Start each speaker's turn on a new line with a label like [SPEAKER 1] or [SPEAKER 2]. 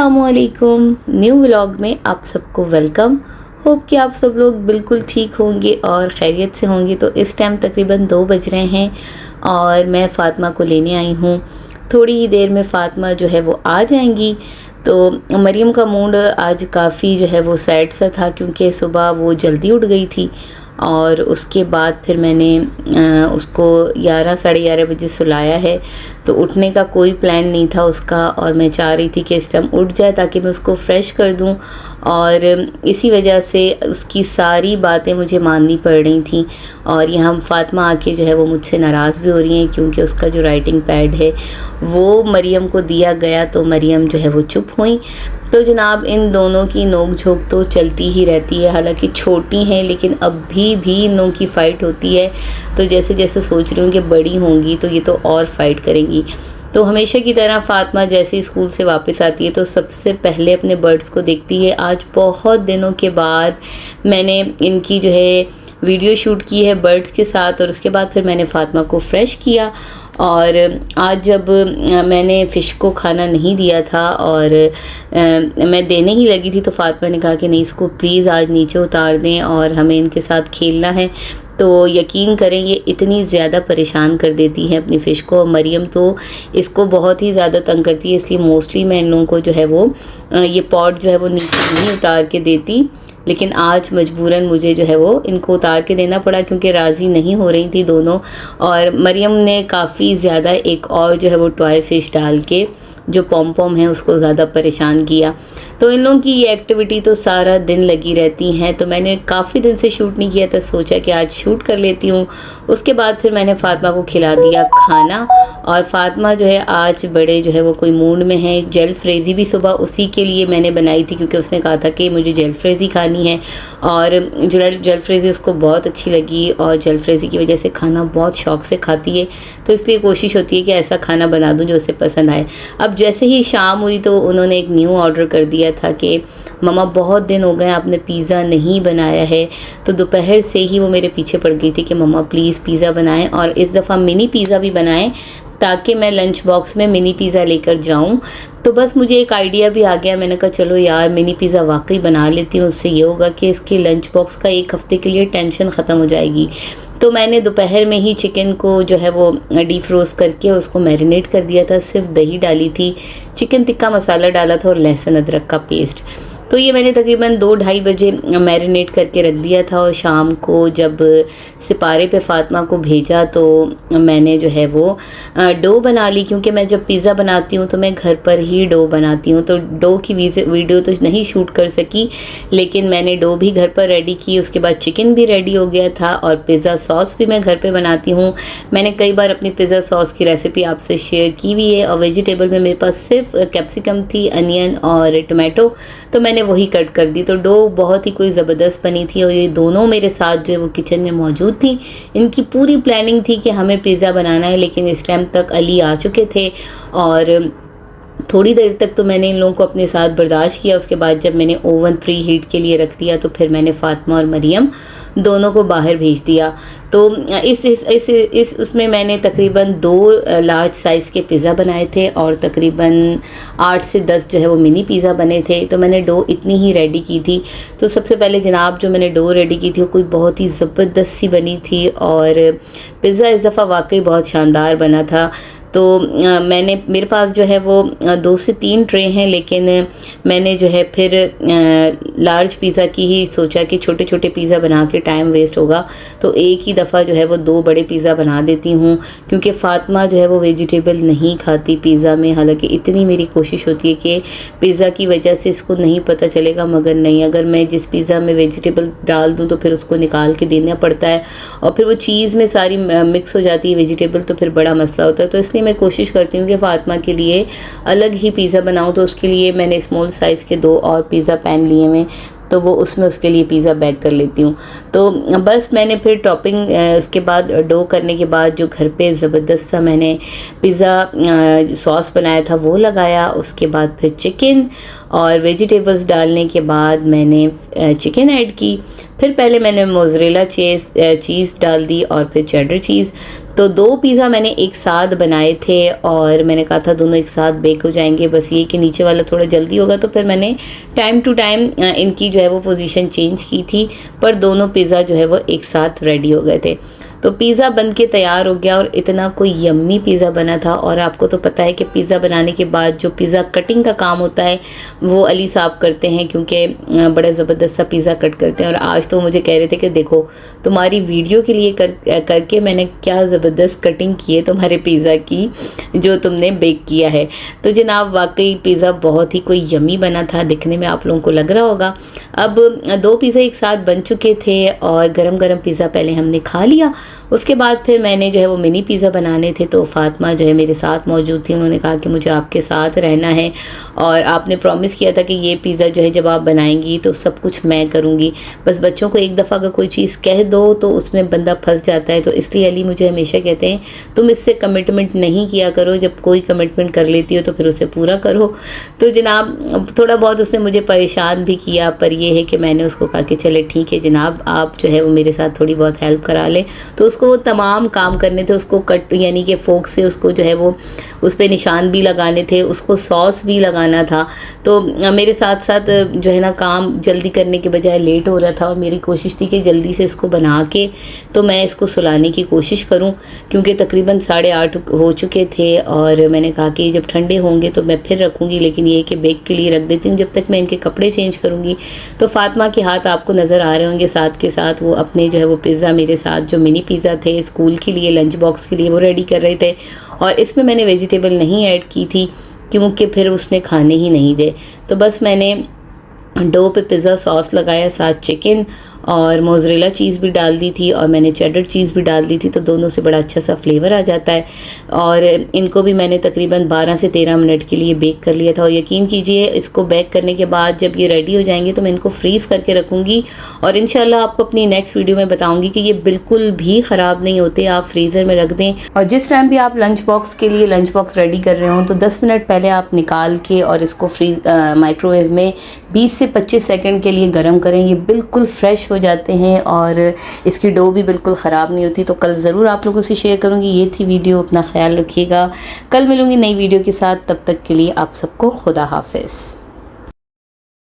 [SPEAKER 1] अस्सलामुअलैकुम। New vlog में आप सबको वेलकम। होप कि आप सब लोग बिल्कुल ठीक होंगे और खैरियत से होंगे। तो इस टाइम तकरीबन 2 बज रहे हैं और मैं फ़ातिमा को लेने आई हूँ। थोड़ी ही देर में फ़ातिमा जो है वो आ जाएंगी। तो मरियम का मूड आज काफ़ी जो है वो सैड सा था क्योंकि सुबह वो जल्दी उठ गई थी और उसके बाद फिर मैंने उसको 11 साढ़े 11 बजे सुलाया है। तो उठने का कोई प्लान नहीं था उसका और मैं चाह रही थी कि इस टाइम उठ जाए ताकि मैं उसको फ़्रेश कर दूं और इसी वजह से उसकी सारी बातें मुझे माननी पड़ रही थी। और यहाँ फ़ातिमा आके जो है वो मुझसे नाराज़ भी हो रही हैं क्योंकि उसका जो राइटिंग पैड है वो मरियम को दिया गया तो मरियम जो है वो चुप हुई। तो जनाब इन दोनों की नोक झोंक तो चलती ही रहती है। हालांकि छोटी हैं लेकिन अभी भी इन लोगों की फ़ाइट होती है। तो जैसे जैसे सोच रही हूँ कि बड़ी होंगी तो ये तो और फ़ाइट करेंगी। तो हमेशा की तरह फ़ातिमा जैसे ही स्कूल से वापस आती है तो सबसे पहले अपने बर्ड्स को देखती है। आज बहुत दिनों के बाद मैंने इनकी जो है वीडियो शूट की है बर्ड्स के साथ और उसके बाद फिर मैंने फ़ातिमा को फ़्रेश किया। और आज जब मैंने फ़िश को खाना नहीं दिया था और मैं देने ही लगी थी तो फ़ातिमा ने कहा कि नहीं इसको प्लीज़ आज नीचे उतार दें और हमें इनके साथ खेलना है। तो यकीन करें ये इतनी ज़्यादा परेशान कर देती है अपनी फ़िश को। मरियम तो इसको बहुत ही ज़्यादा तंग करती है, इसलिए मोस्टली मैं इन लोगों को जो है वो ये पॉट जो है वो नीचे नहीं उतार के देती। लेकिन आज मजबूरन मुझे जो है वो इनको उतार के देना पड़ा क्योंकि राज़ी नहीं हो रही थी दोनों। और मरियम ने काफ़ी ज़्यादा एक और जो है वो टॉय फ़िश डाल के जो पॉम पॉम है उसको ज़्यादा परेशान किया। तो इन लोगों की ये एक्टिविटी तो सारा दिन लगी रहती हैं। तो मैंने काफ़ी दिन से शूट नहीं किया था, सोचा कि आज शूट कर लेती हूँ। उसके बाद फिर मैंने फ़ातिमा को खिला दिया खाना और फ़ातिमा जो है आज बड़े जो है वो कोई मूड में है। जेल फ्रेज़ी भी सुबह उसी के लिए मैंने बनाई थी क्योंकि उसने कहा था कि मुझे जेल फ्रेज़ी खानी है और जेल फ्रेज़ी उसको बहुत अच्छी लगी और जेल फ्रेज़ी की वजह से खाना बहुत शौक़ से खाती है। तो इसलिए कोशिश होती है कि ऐसा खाना बना दूँ जो उसे पसंद आए। अब जैसे ही शाम हुई तो उन्होंने एक न्यू ऑर्डर कर दिया था कि मम्मा बहुत दिन हो गए आपने पिज़्ज़ा नहीं बनाया है। तो दोपहर से ही वो मेरे पीछे पड़ गई थी कि मम्मा प्लीज़ पिज़्ज़ा बनाएं और इस दफ़ा मिनी पिज़्ज़ा भी बनाएं ताकि मैं लंच बॉक्स में मिनी पिज़्ज़ा लेकर जाऊं। तो बस मुझे एक आइडिया भी आ गया। मैंने कहा चलो यार मिनी पिज़्ज़ा वाकई बना लेती हूँ, उससे ये होगा कि इसके लंच बॉक्स का एक हफ़्ते के लिए टेंशन ख़त्म हो जाएगी। तो मैंने दोपहर में ही चिकन को जो है वो डीफ्रोस्ट करके उसको मैरिनेट कर दिया था। सिर्फ दही डाली थी, चिकन टिक्का मसाला डाला था और लहसुन अदरक का पेस्ट। तो ये मैंने तकरीबन 2-2:30 बजे मैरिनेट करके रख दिया था और शाम को जब सिपारे पे फ़ातिमा को भेजा तो मैंने जो है वो डो बना ली। क्योंकि मैं जब पिज़्ज़ा बनाती हूँ तो मैं घर पर ही डो बनाती हूँ, तो डो की वीडियो तो नहीं शूट कर सकी लेकिन मैंने डो भी घर पर रेडी की। उसके बाद चिकन भी रेडी हो गया था और पिज़्ज़ा सॉस भी मैं घर पर बनाती हूँ। मैंने कई बार अपनी पिज़्ज़ा सॉस की रेसिपी आपसे शेयर की हुई है और वेजिटेबल में मेरे पास सिर्फ कैप्सिकम थी, अनियन और टमाटो, तो मैंने वही कट कर दी। तो डो बहुत ही कोई ज़बरदस्त बनी थी और ये दोनों मेरे साथ जो है वो किचन में मौजूद थी। इनकी पूरी प्लानिंग थी कि हमें पिज़्ज़ा बनाना है लेकिन इस टाइम तक अली आ चुके थे और थोड़ी देर तक तो मैंने इन लोगों को अपने साथ बर्दाश्त किया। उसके बाद जब मैंने ओवन प्री हीट के लिए रख दिया तो फिर मैंने फ़ातिमा और मरियम दोनों को बाहर भेज दिया। तो इस उसमें मैंने तकरीबन 2 लार्ज साइज़ के पिज़्ज़ा बनाए थे और तकरीबन 8 से 10 जो है वो मिनी पिज़्ज़ा बने थे। तो मैंने डो इतनी ही रेडी की थी। तो सबसे पहले जनाब जो मैंने डो रेडी की थी वो कोई बहुत ही ज़बरदस्त सी बनी थी और पिज़्ज़ा इस दफ़ा वाकई बहुत शानदार बना था। तो मेरे पास जो है वो 2 से 3 ट्रे हैं लेकिन मैंने जो है फिर लार्ज पिज़्ज़ा की ही सोचा कि छोटे छोटे पिज़्ज़ा बना के टाइम वेस्ट होगा तो एक ही दफ़ा जो है वो 2 बड़े पिज़्ज़ा बना देती हूँ क्योंकि फ़ातिमा जो है वो वेजिटेबल नहीं खाती पिज़्ज़ा में। हालांकि इतनी मेरी कोशिश होती है कि पिज़्ज़ा की वजह से इसको नहीं पता चलेगा, मगर नहीं, अगर मैं जिस पिज़्ज़ा में वेजिटेबल डाल दूँ तो फिर उसको निकाल के देना पड़ता है और फिर वो चीज़ में सारी मिक्स हो जाती है वेजिटेबल, तो फिर बड़ा मसला होता है। तो इसलिए मैं कोशिश करती हूँ कि फ़ातिमा के लिए अलग ही पिज़्ज़ा बनाऊँ। तो उसके लिए मैंने स्मॉल साइज़ के 2 और पिज़्ज़ा पैन लिए हुए, तो वो उसमें उसके लिए पिज़्ज़ा बेक कर लेती हूँ। तो बस मैंने फिर टॉपिंग उसके बाद डो करने के बाद जो घर पे ज़बरदस्त सा मैंने पिज़्ज़ा सॉस बनाया था वो लगाया। उसके बाद फिर चिकन और वेजिटेबल्स डालने के बाद मैंने चिकन ऐड की। फिर पहले मैंने मोज़रेला चीज़ डाल दी और फिर चेडर चीज़। तो 2 पिज़्ज़ा मैंने एक साथ बनाए थे और मैंने कहा था दोनों एक साथ बेक हो जाएंगे, बस ये कि नीचे वाला थोड़ा जल्दी होगा, तो फिर मैंने टाइम टू टाइम इनकी जो है वो पोजीशन चेंज की थी, पर दोनों पिज़्ज़ा जो है वो एक साथ रेडी हो गए थे। तो पिज़्ज़ा बन के तैयार हो गया और इतना कोई यम्मी पिज़्ज़ा बना था। और आपको तो पता है कि पिज़्ज़ा बनाने के बाद जो पिज़्ज़ा कटिंग का काम होता है वो अली साहब करते हैं, क्योंकि बड़ा ज़बरदस्त सा पिज़्ज़ा कट करते हैं। और आज तो मुझे कह रहे थे कि देखो तुम्हारी वीडियो के लिए करके मैंने क्या ज़बरदस्त कटिंग की है तुम्हारे पिज़्ज़ा की जो तुमने बेक किया है। तो जनाब वाकई पिज़्ज़ा बहुत ही कोई यम्मी बना था, दिखने में आप लोगों को लग रहा होगा। अब 2 पिज़्ज़ा एक साथ बन चुके थे और गरम गरम पिज़्ज़ा पहले हमने खा लिया। उसके बाद फिर मैंने जो है वो मिनी पिज़्ज़ा बनाने थे, तो फातिमा जो है मेरे साथ मौजूद थी। उन्होंने कहा कि मुझे आपके साथ रहना है और आपने प्रॉमिस किया था कि ये पिज़्ज़ा जो है जब आप बनाएंगी तो सब कुछ मैं करूँगी। बस बच्चों को एक दफ़ा अगर कोई चीज़ कह दो तो उसमें बंदा फंस जाता है। तो इसलिए अली मुझे हमेशा कहते हैं तुम इससे कमिटमेंट नहीं किया करो, जब कोई कमिटमेंट कर लेती हो तो फिर उसे पूरा करो। तो जनाब थोड़ा बहुत उसने मुझे परेशान भी किया, पर यह है कि मैंने उसको कहा कि चले ठीक है जनाब, आप जो है वो मेरे साथ थोड़ी बहुत हेल्प करा लें। तो उसको वो तमाम काम करने थे, उसको कट यानी कि फोक से उसको जो है वो उस पर निशान भी लगाने थे, उसको सॉस भी लगाना था। तो मेरे साथ साथ जो है ना काम जल्दी करने के बजाय लेट हो रहा था और मेरी कोशिश थी कि जल्दी से इसको बना के तो मैं इसको सुलाने की कोशिश करूं, क्योंकि तकरीबन 8:30 हो चुके थे। और मैंने कहा कि जब ठंडे होंगे तो मैं फिर रखूँगी, लेकिन ये कि बेक के लिए रख देती हूँ जब तक मैं इनके कपड़े चेंज करूँगी। तो फातिमा के हाथ आपको नज़र आ रहे होंगे, साथ के साथ वो अपने जो है वो पिज़्ज़ा मेरे साथ जो मिनी पिज़्ज़ा थे स्कूल के लिए लंच बॉक्स के लिए वो रेडी कर रहे थे। और इसमें मैंने वेजिटेबल नहीं ऐड की थी क्योंकि फिर उसने खाने ही नहीं दे। तो बस मैंने डो पे पिज़्ज़ा सॉस लगाया, साथ चिकन और मोज़रेला चीज़ भी डाल दी थी और मैंने चेडर चीज़ भी डाल दी थी, तो दोनों से बड़ा अच्छा सा फ्लेवर आ जाता है। और इनको भी मैंने तकरीबन 12 से 13 मिनट के लिए बेक कर लिया था। और यकीन कीजिए इसको बेक करने के बाद जब ये रेडी हो जाएंगे तो मैं इनको फ्रीज़ करके रखूँगी और इंशाल्लाह आपको अपनी नेक्स्ट वीडियो में बताऊँगी कि ये बिल्कुल भी ख़राब नहीं होते। आप फ्रीज़र में रख दें और जिस टाइम भी आप लंच बॉक्स के लिए लंच बॉक्स रेडी कर रहे हो तो 10 मिनट पहले आप निकाल के और इसको माइक्रोवेव में 20 से 25 सेकंड के लिए गर्म करें। ये बिल्कुल फ्रेश हो जाते हैं और इसकी डो भी बिल्कुल ख़राब नहीं होती। तो कल ज़रूर आप लोगों से शेयर करूँगी। ये थी वीडियो, अपना ख्याल रखिएगा। कल मिलूँगी नई वीडियो के साथ, तब तक के लिए आप सबको खुदा हाफिज़।